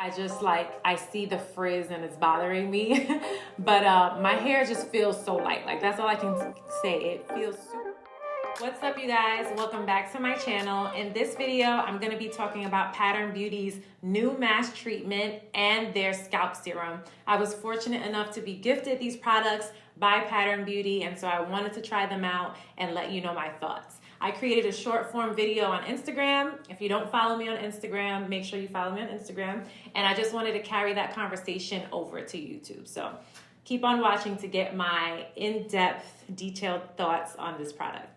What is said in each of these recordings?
I see the frizz and it's bothering me. But my hair just feels so light. Like, that's all I can say. It feels super. What's up, you guys? Welcome back to my channel. In this video, I'm going to be talking about Pattern Beauty's new mask treatment and their scalp serum. I was fortunate enough to be gifted these products by Pattern Beauty, and so I wanted to try them out and let you know my thoughts. I created a short form video on Instagram. If you don't follow me on Instagram, make sure you follow me on Instagram. And I just wanted to carry that conversation over to YouTube. So keep on watching to get my in-depth, detailed thoughts on this product.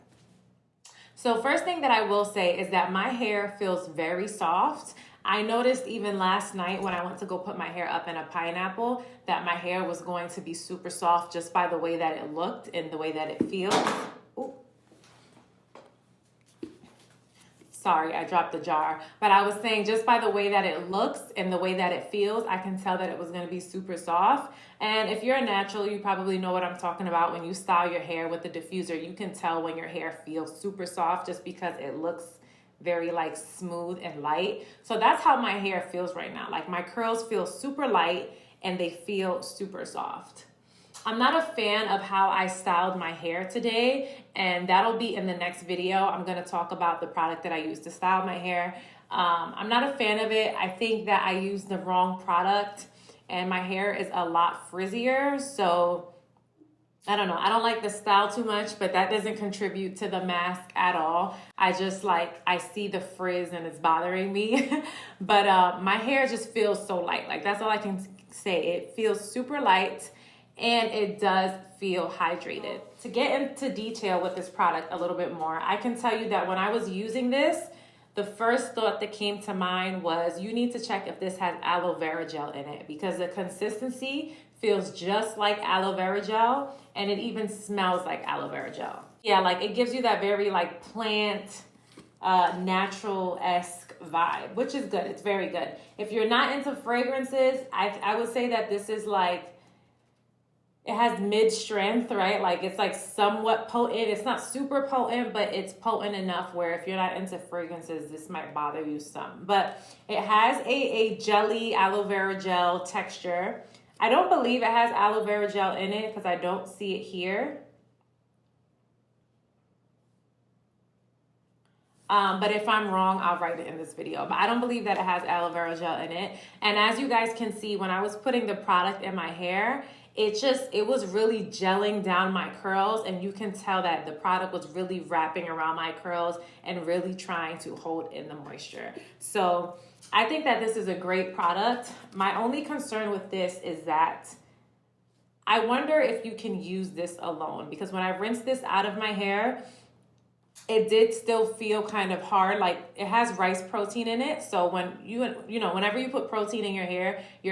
So first thing that I will say is that my hair feels very soft. I noticed even last night when I went to go put my hair up in a pineapple that my hair was going to be super soft just by the way that it looked and the way that it feels. Ooh. Sorry, I dropped the jar. But I was saying just by the way that it looks and the way that it feels, I can tell that it was going to be super soft. And if you're a natural, you probably know what I'm talking about. When you style your hair with the diffuser, you can tell when your hair feels super soft just because it looks very like smooth and light. So that's how my hair feels right now. Like, my curls feel super light and they feel super soft. I'm not a fan of how I styled my hair today, and that'll be in the next video. I'm going to talk about the product that I used to style my hair. I'm not a fan of it. I think that I used the wrong product and my hair is a lot frizzier. So I don't know. I don't like the style too much, but that doesn't contribute to the mask at all. I see the frizz and it's bothering me. But my hair just feels so light. Like, that's all I can say. It feels super light. And it does feel hydrated. To get into detail with this product a little bit more, I can tell you that when I was using this, the first thought that came to mind was you need to check if this has aloe vera gel in it, because the consistency feels just like aloe vera gel and it even smells like aloe vera gel. Yeah, like, it gives you that very like plant, natural-esque vibe, which is good. It's very good. If you're not into fragrances, I would say that this is like, it has mid-strength, right? Like, it's like somewhat potent. It's not super potent, but it's potent enough where if you're not into fragrances, this might bother you some. But it has a jelly aloe vera gel texture. I don't believe it has aloe vera gel in it because I don't see it here. But if I'm wrong, I'll write it in this video. But I don't believe that it has aloe vera gel in it. And as you guys can see, when I was putting the product in my hair, it was really gelling down my curls, and you can tell that the product was really wrapping around my curls and really trying to hold in the moisture. So I think that this is a great product. My only concern with this is that I wonder if you can use this alone, because when I rinsed this out of my hair, it did still feel kind of hard. Like, it has rice protein in it. So when whenever you put protein in your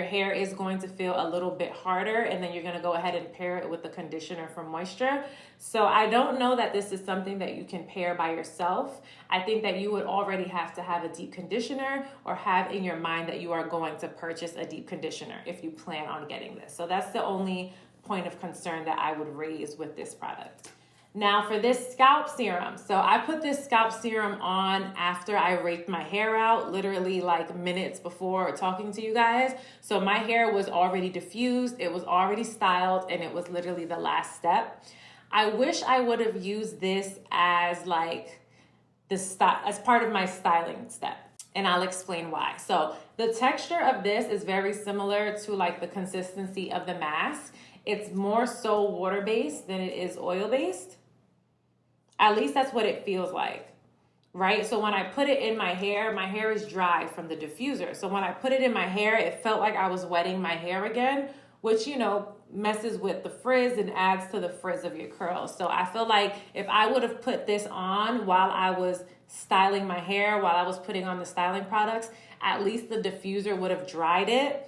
hair is going to feel a little bit harder, and then you're going to go ahead and pair it with the conditioner for moisture. So I don't know that this is something that you can pair by yourself. I think that you would already have to have a deep conditioner or have in your mind that you are going to purchase a deep conditioner if you plan on getting this. So that's the only point of concern that I would raise with this product. Now for this scalp serum. So I put this scalp serum on after I raked my hair out, literally like minutes before talking to you guys. So my hair was already diffused, it was already styled, and it was literally the last step. I wish I would have used this as like as part of my styling step. And I'll explain why. So the texture of this is very similar to like the consistency of the mask. It's more so water-based than it is oil-based. At least that's what it feels like, right? So when I put it in my hair is dry from the diffuser. So when I put it in my hair, it felt like I was wetting my hair again, which, messes with the frizz and adds to the frizz of your curls. So I feel like if I would have put this on while I was styling my hair, while I was putting on the styling products, at least the diffuser would have dried it.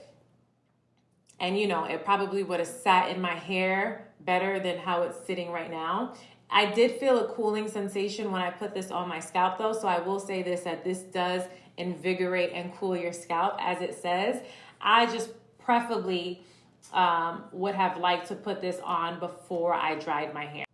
And, it probably would have sat in my hair better than how it's sitting right now. I did feel a cooling sensation when I put this on my scalp though. So I will say that this does invigorate and cool your scalp, as it says. I just preferably would have liked to put this on before I dried my hair.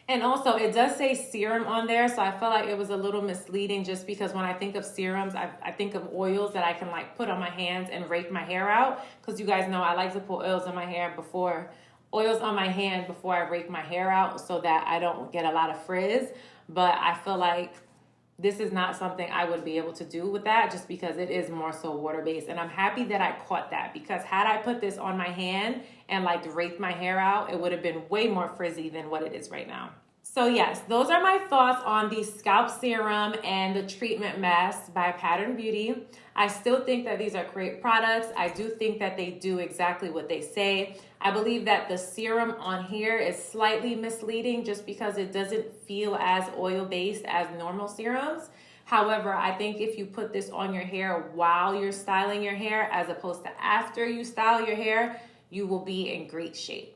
And also, it does say serum on there, so I felt like it was a little misleading just because when I think of serums, I think of oils that I can like put on my hands and rake my hair out. Because you guys know I like to put oils on my hand before I rake my hair out so that I don't get a lot of frizz. But I feel like this is not something I would be able to do with that just because it is more so water-based. And I'm happy that I caught that because had I put this on my hand and like raked my hair out, it would have been way more frizzy than what it is right now. So yes, those are my thoughts on the Scalp Serum and the Treatment Mask by Pattern Beauty. I still think that these are great products. I do think that they do exactly what they say. I believe that the serum on here is slightly misleading just because it doesn't feel as oil-based as normal serums. However, I think if you put this on your hair while you're styling your hair as opposed to after you style your hair, you will be in great shape.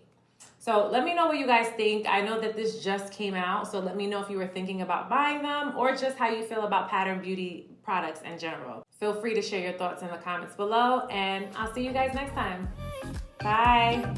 So let me know what you guys think. I know that this just came out, so let me know if you were thinking about buying them or just how you feel about Pattern Beauty products in general. Feel free to share your thoughts in the comments below, and I'll see you guys next time. Bye.